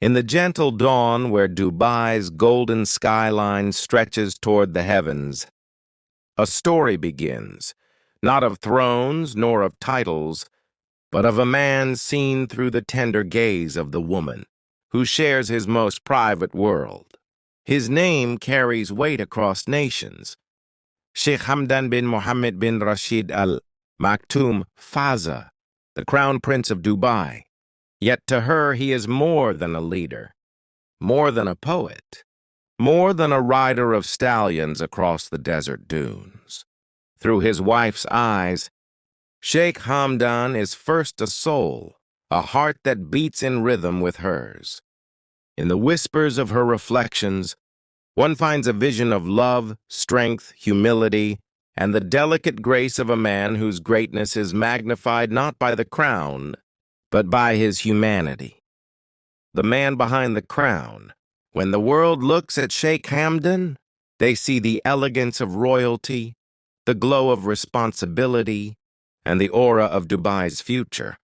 In the gentle dawn where Dubai's golden skyline stretches toward the heavens, a story begins, not of thrones nor of titles, but of a man seen through the tender gaze of the woman who shares his most private world. His name carries weight across nations. Sheikh Hamdan bin Mohammed bin Rashid al Maktoum Fazza, the Crown Prince of Dubai. Yet to her he is more than a leader, more than a poet, more than a rider of stallions across the desert dunes. Through his wife's eyes, Sheikh Hamdan is first a soul, a heart that beats in rhythm with hers. In the whispers of her reflections, one finds a vision of love, strength, humility, and the delicate grace of a man whose greatness is magnified not by the crown, but by his humanity. The man behind the crown. When the world looks at Sheikh Hamdan, they see the elegance of royalty, the glow of responsibility, and the aura of Dubai's future.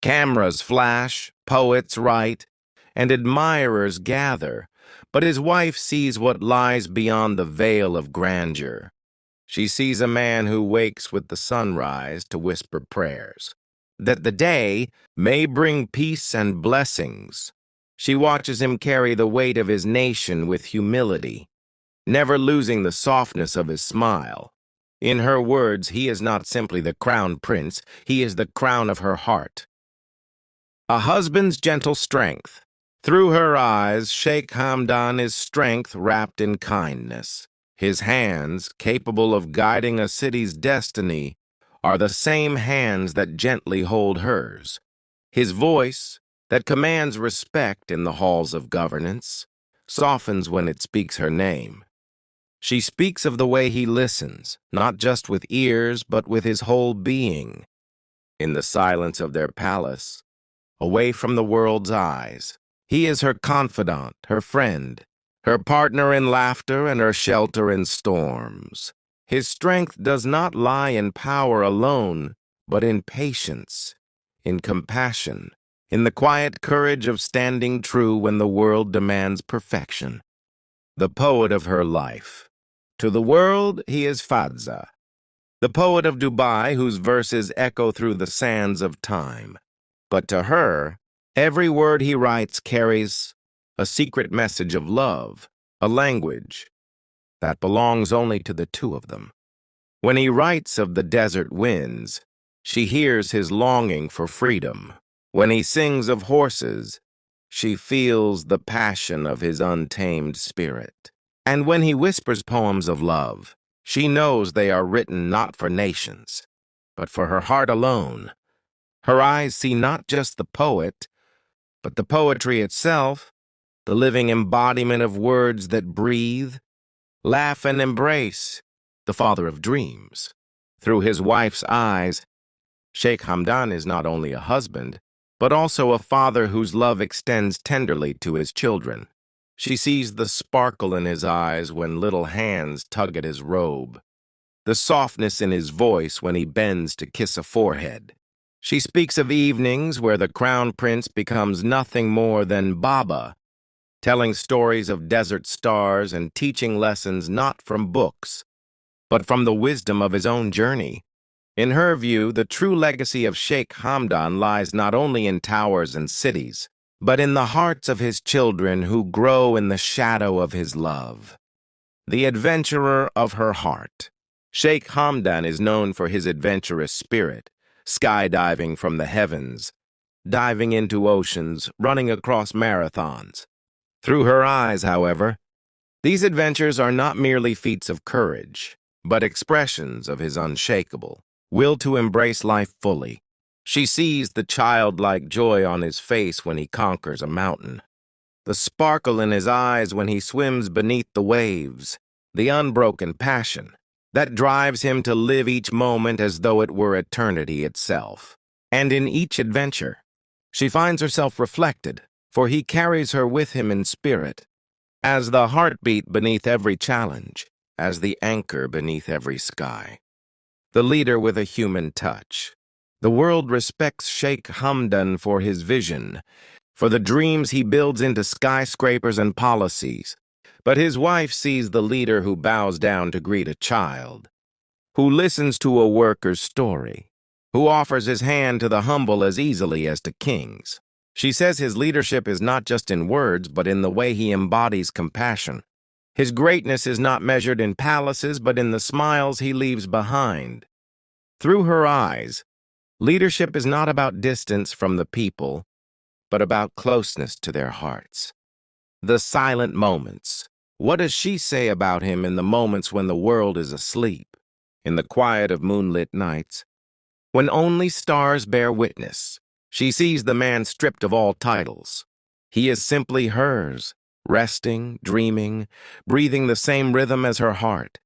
Cameras flash, poets write, and admirers gather, but his wife sees what lies beyond the veil of grandeur. She sees a man who wakes with the sunrise to whisper prayers, that the day may bring peace and blessings. She watches him carry the weight of his nation with humility, never losing the softness of his smile. In her words, he is not simply the crown prince, he is the crown of her heart. A husband's gentle strength. Through her eyes, Sheikh Hamdan is strength wrapped in kindness. His hands, capable of guiding a city's destiny, are the same hands that gently hold hers. His voice, that commands respect in the halls of governance, softens when it speaks her name. She speaks of the way he listens, not just with ears, but with his whole being. In the silence of their palace, away from the world's eyes, he is her confidant, her friend, her partner in laughter and her shelter in storms. His strength does not lie in power alone, but in patience, in compassion, in the quiet courage of standing true when the world demands perfection. The poet of her life. To the world, he is Fazza, the poet of Dubai whose verses echo through the sands of time. But to her, every word he writes carries a secret message of love, a language that belongs only to the two of them. When he writes of the desert winds, she hears his longing for freedom. When he sings of horses, she feels the passion of his untamed spirit. And when he whispers poems of love, she knows they are written not for nations, but for her heart alone. Her eyes see not just the poet, but the poetry itself, the living embodiment of words that breathe, laugh, and embrace, the father of dreams. Through his wife's eyes, Sheikh Hamdan is not only a husband, but also a father whose love extends tenderly to his children. She sees the sparkle in his eyes when little hands tug at his robe, the softness in his voice when he bends to kiss a forehead. She speaks of evenings where the crown prince becomes nothing more than Baba, telling stories of desert stars and teaching lessons not from books, but from the wisdom of his own journey. In her view, the true legacy of Sheikh Hamdan lies not only in towers and cities, but in the hearts of his children who grow in the shadow of his love. The adventurer of her heart. Sheikh Hamdan is known for his adventurous spirit, skydiving from the heavens, diving into oceans, running across marathons. Through her eyes, however, these adventures are not merely feats of courage, but expressions of his unshakable will to embrace life fully. She sees the childlike joy on his face when he conquers a mountain, the sparkle in his eyes when he swims beneath the waves, the unbroken passion that drives him to live each moment as though it were eternity itself. And in each adventure, she finds herself reflected, for he carries her with him in spirit, as the heartbeat beneath every challenge, as the anchor beneath every sky. The leader with a human touch. The world respects Sheikh Hamdan for his vision, for the dreams he builds into skyscrapers and policies. But his wife sees the leader who bows down to greet a child, who listens to a worker's story, who offers his hand to the humble as easily as to kings. She says his leadership is not just in words, but in the way he embodies compassion. His greatness is not measured in palaces, but in the smiles he leaves behind. Through her eyes, leadership is not about distance from the people, but about closeness to their hearts. The silent moments. What does she say about him in the moments when the world is asleep? In the quiet of moonlit nights, when only stars bear witness, she sees the man stripped of all titles. He is simply hers, resting, dreaming, breathing the same rhythm as her heart.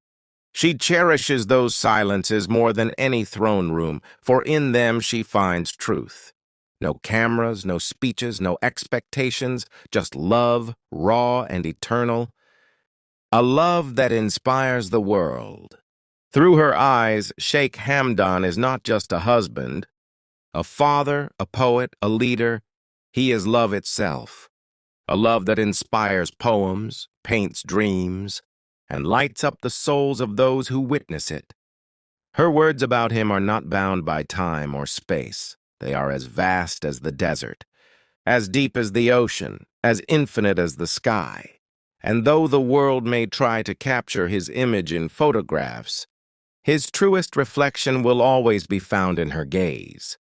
She cherishes those silences more than any throne room, for in them she finds truth. No cameras, no speeches, no expectations, just love, raw and eternal. A love that inspires the world. Through her eyes, Sheikh Hamdan is not just a husband, a father, a poet, a leader. He is love itself. A love that inspires poems, paints dreams, and lights up the souls of those who witness it. Her words about him are not bound by time or space. They are as vast as the desert, as deep as the ocean, as infinite as the sky. And though the world may try to capture his image in photographs, his truest reflection will always be found in her gaze.